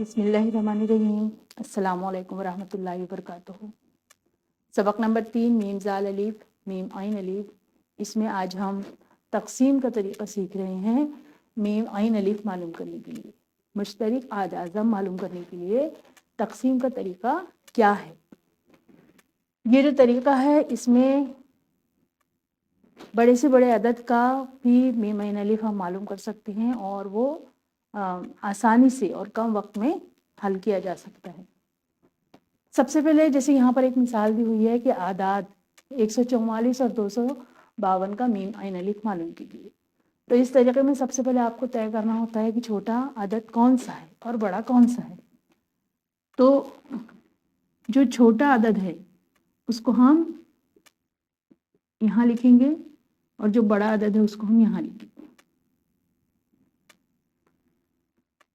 बिस्मिल्लाहिर्रहमानिर्रहीम। अस्सलामु अलैकुम वरहमतुल्लाहि वबरकातुहू। सबक नंबर 3 मीम ज़ाल अलीफ मीम आइन अलीफ। इसमें आज हम तकसीम का तरीक़ा सीख रहे हैं मीम आइन अलीफ मालूम करने के लिए, मुश्तरिक आद आज़म मालूम करने के लिए तकसीम का तरीक़ा क्या है। ये जो तरीक़ा है इसमें बड़े से बड़े अदद का भी मीम आइन अलीफ हम मालूम कर सकते हैं और वो आसानी से और कम वक्त में हल किया जा सकता है। सबसे पहले जैसे यहाँ पर एक मिसाल दी हुई है कि आदाद 144 और 252 का मीम आइन अलीफ मालूम कीजिए। तो इस तरीके में सबसे पहले आपको तय करना होता है कि छोटा अदद कौन सा है और बड़ा कौन सा है। तो जो छोटा अदद है उसको हम यहाँ लिखेंगे और जो बड़ा अदद है उसको हम यहाँ लिखेंगे।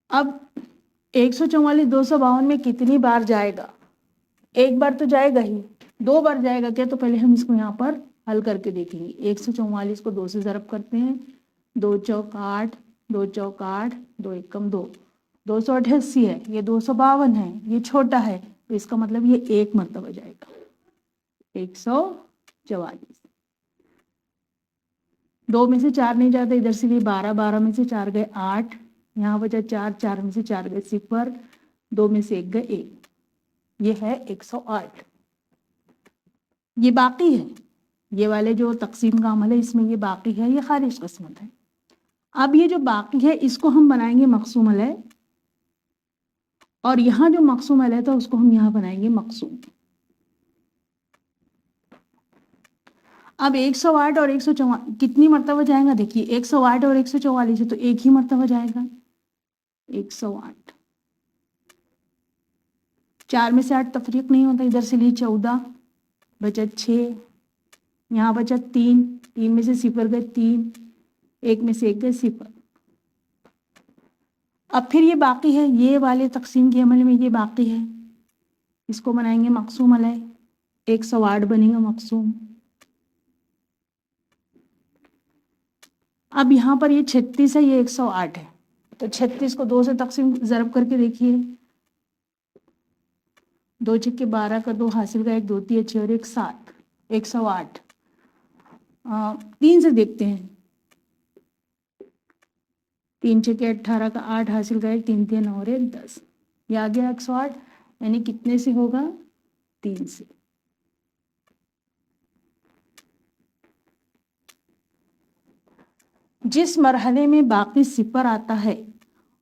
अब 144 252 में कितनी बार जाएगा? एक बार तो जाएगा ही, दो बार जाएगा क्या? तो पहले हम इसको यहाँ पर हल करके देखेंगे। 144 को 2 से ज़रब करते हैं, 2 चौक 8, 2 चौक 8, 2 एकम 2, 288 है। ये 252 है, ये छोटा है तो इसका मतलब ये एक मरतबा जाएगा 144। 2 में से 4 नहीं जाता इधर से, 12, 12 में से 4 गए 8, यहाँ बचा 4, 4 में से 4 गए 0, 2 में से 1 गए 1, ये है 108। ये बाकी है, ये वाले जो तकसीम का अमल है इसमें ये बाकी है, ये खारिज किस्मत है। अब ये जो बाकी है इसको हम बनाएंगे मक़सूम अलैह, और यहाँ जो मक़सूम अलैह था उसको हम यहाँ बनाएंगे मक़सूम। अब 108 और 144 कितनी मरतबा जाएगा? देखिए 108 और 144 है तो एक ही मरतबा जाएगा 108। 4 में से 8 तफरीक नहीं होता, इधर से लिए 14, बचा 6, यहाँ बचा 3, 3 में से 0 गए 3, 1 में से 1 गए 0। अब फिर ये बाकी है, ये वाले तकसीम के अमल में ये बाकी है, इसको बनाएंगे मक़सूम अलैह। 108 बनेगा मक़सूम। अब यहाँ पर ये 36 है, ये 108 है, तो 36 को 2 से तकसीम ज़रब करके देखिए। 2 छक्के 12 का 2 हासिल का 1, 2 3 6 और 1 7, 108। 3 से देखते हैं, 3 छक्के 18 का 8 हासिल का 1, 3 3 9 और 1 10, ये आ गया 108। यानी कितने से होगा? 3 से। जिस मरहले में बाकी 0 आता है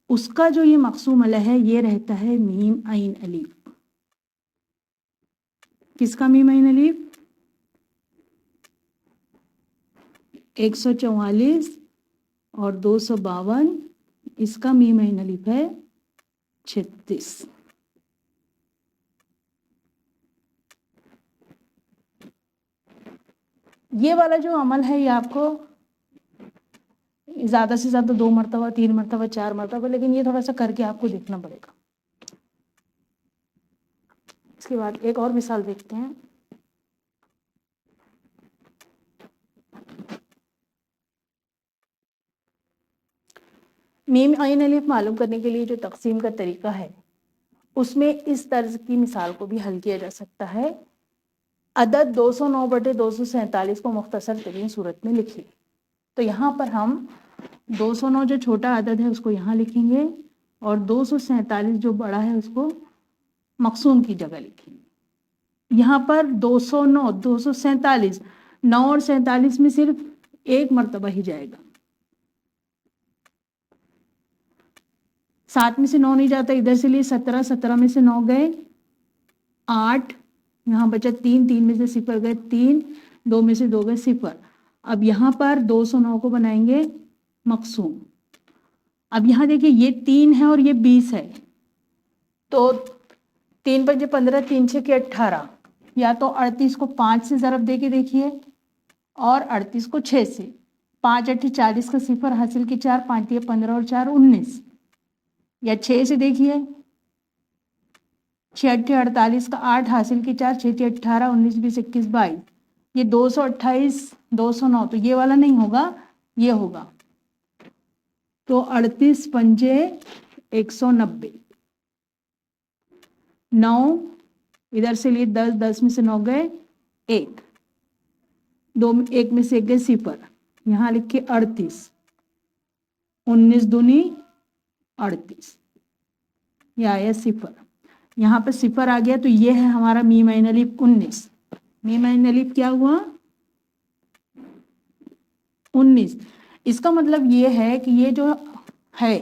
उसका जो ये मक़सूम अलैह है ये रहता है मीम आइन अलीफ। किसका मीम आइन अलीफ? 144 और 252, इसका मीम आइन अलीफ है 36। ये वाला जो अमल है ये आपको ज़्यादा से ज़्यादा 2 मरतबा, 3 मरतबा, 4 मरतबा, लेकिन ये थोड़ा सा करके आपको देखना पड़ेगा। इसके बाद एक और मिसाल देखते हैं। मीम आइन अलीफ मालूम करने के लिए जो तकसीम का तरीका है उसमें इस तर्ज की मिसाल को भी हल किया जा सकता है। अदद 209/247 को मुख्तसर तरीन सूरत में लिखिए। तो यहाँ पर हम 209 जो छोटा अदद है उसको यहाँ लिखेंगे और 247 जो बड़ा है उसको मक़सूम की जगह लिखेंगे। यहाँ पर 209, 247, 9 और 47 में सिर्फ एक मरतबा ही जाएगा। 7 में से 9 नहीं जाता इधर से लिए 17, 17 में से 9 गए 8, यहाँ बचा 3, 3 में से 0 गए 3, 2 में से 2 गए 0। अब यहाँ पर 209 को बनाएंगे मक़सूम। अब यहाँ देखिए ये 3 है और ये 20 है, तो 3 5 15, 3 6 के 18, या तो 38 को 5 से ज़रब दे के देखिए और 38 को 6 से। 5 8 40 का 0 हासिल के 4, 5 3 15 और 4 19, या 6 से देखिए 6 8 48 का 8 हासिल के 4, 6 6 18, 19 20 21 22, ये 228, 209, तो ये वाला नहीं होगा, ये होगा। तो 38 पंजे 190, 9, इधर से लिए 10, 10 में से 9 गए 1, 2 में 1 में से 1 गए 0, यहाँ लिखे 38, 19 दूनी 38, यह आया 0। यहाँ पे 0 आ गया तो ये है हमारा मीम आइन अलिफ 19। मीम आइन अलिफ क्या हुआ 19। इसका मतलब ये है कि ये जो है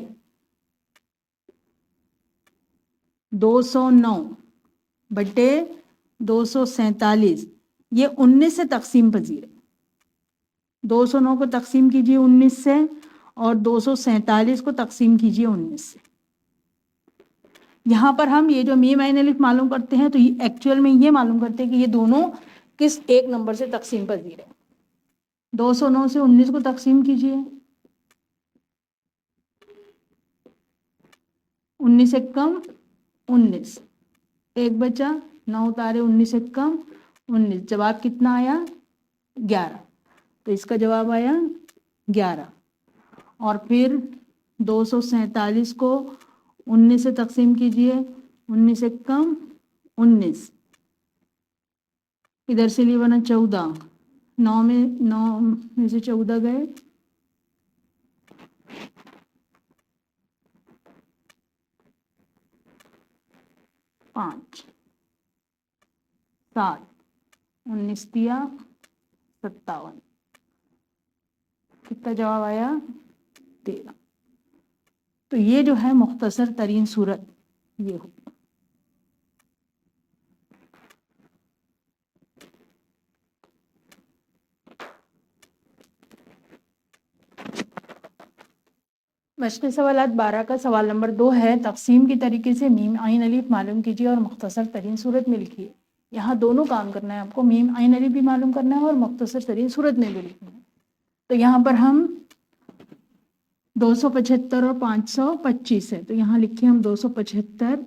209 बटे 247, ये 19 से तकसीम पजीर है। 209 को तकसीम कीजिए 19 से और 247 को तकसीम कीजिए 19 से। यहाँ पर हम ये जो मीम आइन अलिफ मालूम करते हैं तो ये एक्चुअल में ये मालूम करते हैं कि ये दोनों किस एक नंबर से तकसीम पजीर है। 209 से 19 को तकसीम कीजिए, 19 एक कम 19, 1 बचा, 9 उतारे 19 एक कम 19, जवाब कितना आया 11। तो इसका जवाब आया 11। और फिर 247 को 19 से तकसीम कीजिए, 19 एक कम 19, इधर से लिए बना 14, 9 में से 14 गए 5, 7, 19 दिया 57, कितना जवाब आया 13। तो ये जो है मुख्तसर तरीन सूरत ये हो। मश्क़ सवालात 12 का सवाल नंबर 2 है, तकसीम के तरीके से मीम आइन अलिफ मालूम कीजिए और मुख्तसर तरीन सूरत में लिखिए। यहाँ दोनों काम करना है आपको, मीम आइन अलिफ भी मालूम करना है और मुख्तसर तरीन सूरत में भी लिखना है। तो यहाँ पर हम 275 और 525 है, तो यहाँ लिखे हम 275,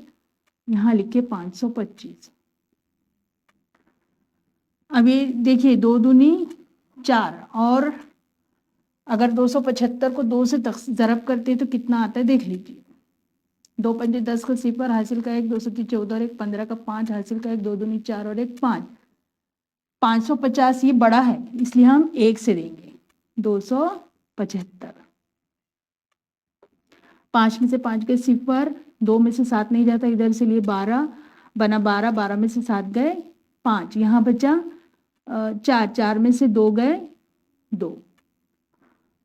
यहाँ लिखे 525। अभी देखिए 2 दूनी 4, और अगर 275 को 2 से ज़रब करते हैं तो कितना आता है देख लीजिए। 2 पंजे 10 का 0 हासिल का 1, 2 सत्ती 14 और 1 15 का 5 हासिल का 1, 2 दूनी 4 और 1 5, 550 ये बड़ा है इसलिए हम 1 से देंगे 275। 5 में से 5 गए 0, 2 में से 7 नहीं जाता, इधर से लिए 12 बना 12, 12 में से 7 गए 5, यहाँ बचा 4, 4 में से 2 गए 2।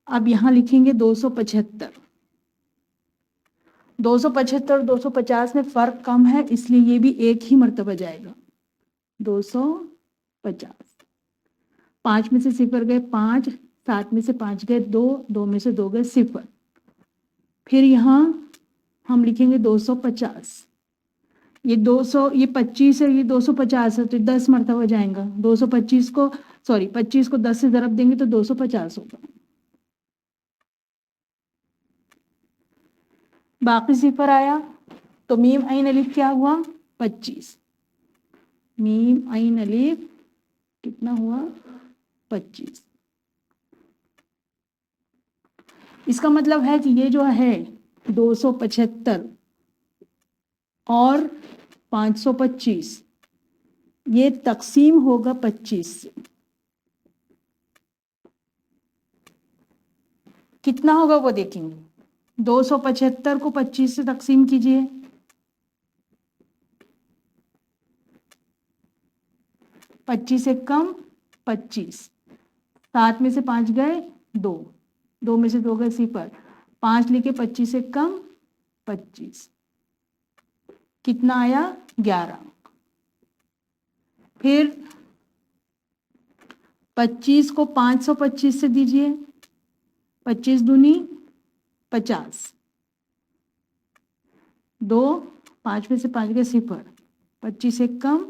अब यहाँ लिखेंगे 275। 275 और 250 में फ़र्क कम है इसलिए ये भी एक ही मर्तबा जाएगा 250। 5 में से 0 गए 5, 7 में से 5 गए 2, 2 में से 2 गए 0। फिर यहाँ हम लिखेंगे 250। ये 200 ये 25 है, ये 250 है तो 10 मरतबा जाएगा। 225 को 25 को 10 से ज़रब देंगे तो 250 होगा। बाकी 0 आया तो मीम आइन अलिफ क्या हुआ 25। मीम आइन अलिफ कितना हुआ 25। इसका मतलब है कि ये जो है 275 और 525 ये तकसीम होगा 25 से। कितना होगा वो देखेंगे। 275 को 25 से तकसीम कीजिए, 25 से कम 25, 7 में से 5 गए 2, 2 में से 2 गए 0, 5 लिखे 25 से कम 25, कितना आया 11। फिर 25 को 525 से दीजिए, 25 दूनी 50, 2, 5 में से 5 गए 0, 25 से कम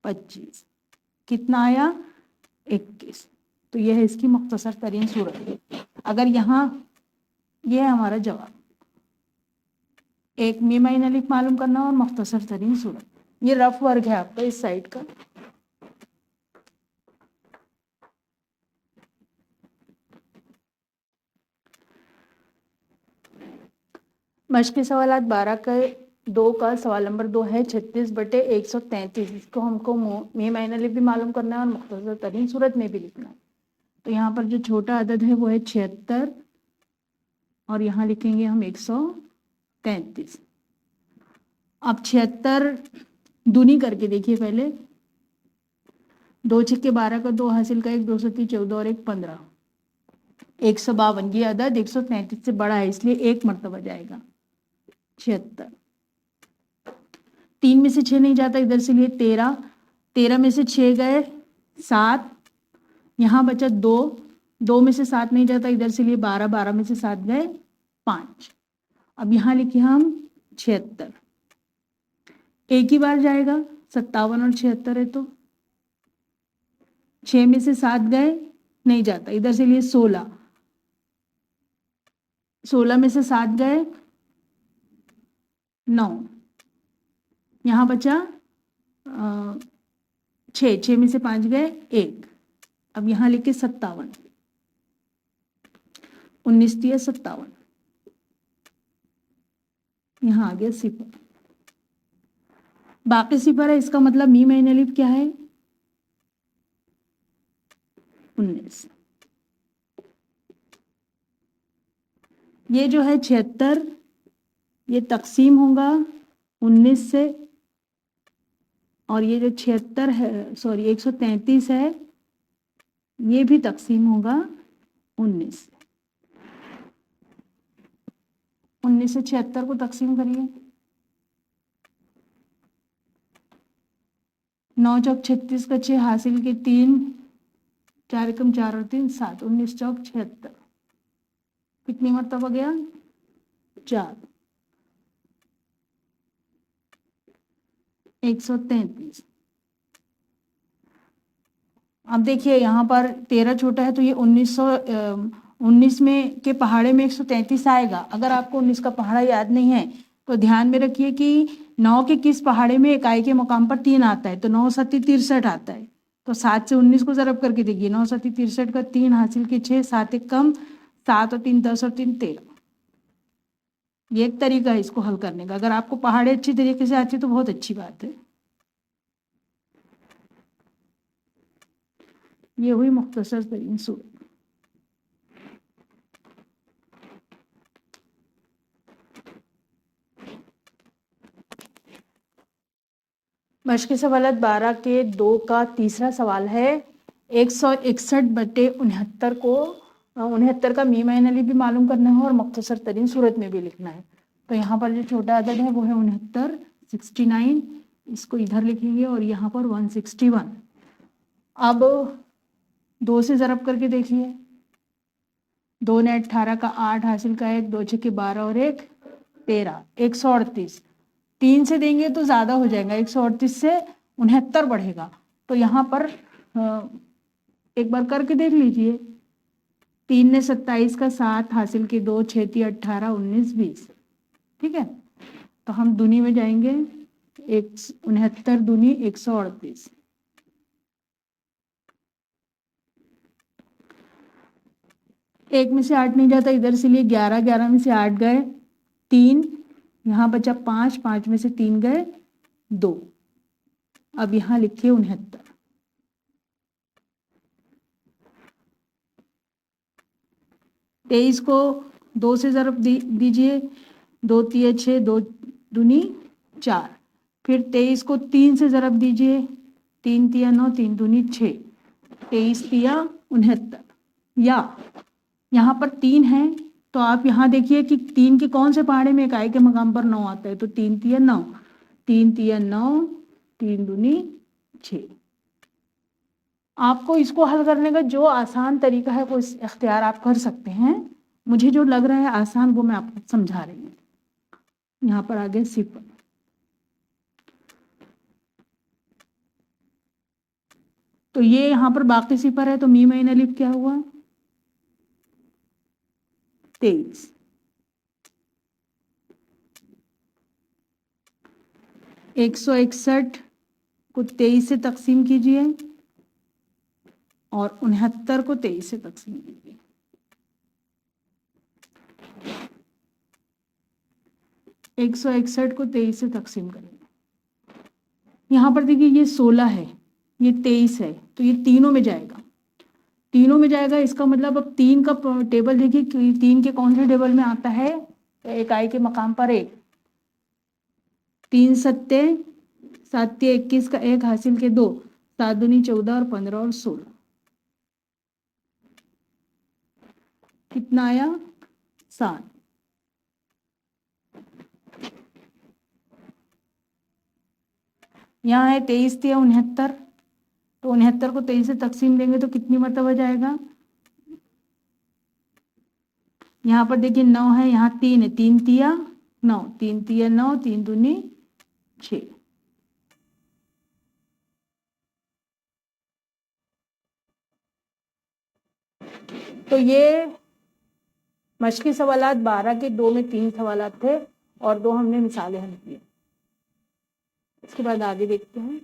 25, कितना आया 21। तो यह है इसकी मुख्तसर तरीन सूरत। अगर यहाँ यह है हमारा जवाब, एक मीम आइन अलिफ मालूम करना और मुख्तसर तरीन सूरत। ये रफ वर्क है आपका इस साइड का। मश्क़ सवालात 12 का 2 का सवाल नंबर 2 है 36/133। इसको हमको मीम आइन अलिफ भी मालूम करना है और मुख्तसर तरीन सूरत में भी लिखना है। तो यहाँ पर जो छोटा अदद है वो है 76 और यहाँ लिखेंगे हम 133। अब 76 दूनी करके देखिए पहले। 2 छक्के 12 का 2 हासिल का 1, 2 सत्ती 14 और 1 15, 152। ये अदद 133 से बड़ा है इसलिए एक मरतबा जाएगा 76। 3 में से 6 नहीं जाता इधर से लिए 13, 13 में से 6 गए 7, यहाँ बचा 2, 2 में से 7 नहीं जाता इधर से लिए 12, 12 में से 7 गए 5। अब यहाँ लिखिए हम 76, एक ही बार जाएगा 57 और 76 है तो 6 में से 7 गए नहीं जाता इधर से लिए 16, 16 में से 7 गए 9, यहाँ बचा 6, 6 में से 5 गए 1। अब यहाँ लिखे 57, 19 दिया 57, यहाँ आ गया सिफर। बाकी सिफर है इसका मतलब मीम आइन अलिफ क्या है 19। ये जो है 76 ये तकसीम होगा 19 से, और ये जो 76 है सॉरी 133 है ये भी तकसीम होगा 19 से। 19 से 76 को तकसीम करिए। 9 चौक 36 का 6 हासिल के 3, 4 एकम 4 और 3 7, 19 चौक 76 कितनी मरतबा गया 4, 133। अब देखिए यहाँ पर 13 छोटा है तो ये 19 में के पहाड़े में 133 आएगा। अगर आपको 19 का पहाड़ा याद नहीं है तो ध्यान में रखिए कि 9 के किस पहाड़े में इकाई के मुकाम पर 3 आता है, तो 9 सत्ती 63 आता है। तो 7 से 19 को ज़रब करके देखिए, 9 सत्ती 63 का 3 हासिल के 6, 7 एक कम 7 और 3 10 और 3 13। ये एक तरीका है इसको हल करने का। अगर आपको पहाड़े अच्छी तरीके से आती है तो बहुत अच्छी बात है। ये हुई मुख्तसर तरीन सूरत। मश्क़ सवालत 12 के 2 का तीसरा सवाल है 161/69 को 69 का मीम आइन अलिफ भी मालूम करना है और मुख्तसर तरीन सूरत में भी लिखना है। तो यहाँ पर जो छोटा अदद है वो है 69, 69 इसको इधर लिखेंगे और यहाँ पर 161। अब 2 से ज़रब करके देखिए। 2 ने 18 का 8 हासिल का 1, 2 छक्के 12 और 1 13, 138। 3 से देंगे तो ज़्यादा हो जाएगा, 138 से 69 बढ़ेगा। तो यहाँ पर एक बार करके देख लीजिए। 3 ने 27 का 7 हासिल के 2, 6 × 18 19 20। ठीक है, तो हम दूनी में जाएंगे 69 दूनी 138। एक में से 8 नहीं जाता इधर से लिए 11, 11 में से 8 गए 3, यहाँ बचा 5, 5 में से 3 गए 2। अब यहाँ लिखिए 69। 23 को 2 से ज़रब दीजिए। 2 तिया 6, 2 दूनी 4। फिर 23 को 3 से ज़रब दीजिए। 3 तिया 9, 3 दूनी 6, 23 तिया 69। या यहाँ पर 3 है तो आप यहाँ देखिए कि 3 के कौन से पहाड़े में इकाई के मकाम पर 9 आता है, तो 3 तिया 9, 3 तिया 9, 3 दूनी 6। आपको इसको हल करने का जो आसान तरीका है वो इख्तियार आप कर सकते हैं। मुझे जो लग रहा है आसान वो मैं आपको समझा रही हूँ। यहाँ पर आ गया सिफर। तो ये यहाँ पर बाकी सिफर है तो मीम आइन अलिफ क्या हुआ 23। 161 को 23 से तकसीम कीजिए और 69 को 23 से तकसीम कीजिए। 161 को 23 से तकसीम करेंगे। यहाँ पर देखिए ये 16 है, ये 23 है, तो ये तीनों में जाएगा, तीनों में जाएगा। इसका मतलब अब 3 का टेबल देखिए, 3 के कौन से टेबल में आता है, एक आई के मकाम पर 1, 3 सत्ते 7 21 का 1 हासिल के 2, 7 दूनी 14 और 15 और 16, कितना आया 7। यहाँ है 23 दिया 69, तो 69 को 23 से तकसीम देंगे तो कितनी मरतबा जाएगा। यहाँ पर देखिए 9 है, यहाँ 3 है, 3 तिया 9, 3 तिया 9, 3 दूनी 6। तो ये मशक़ी सवालात 12 के 2 में 3 सवालात थे और 2 हमने मिसालें हल की। इसके बाद आगे देखते हैं।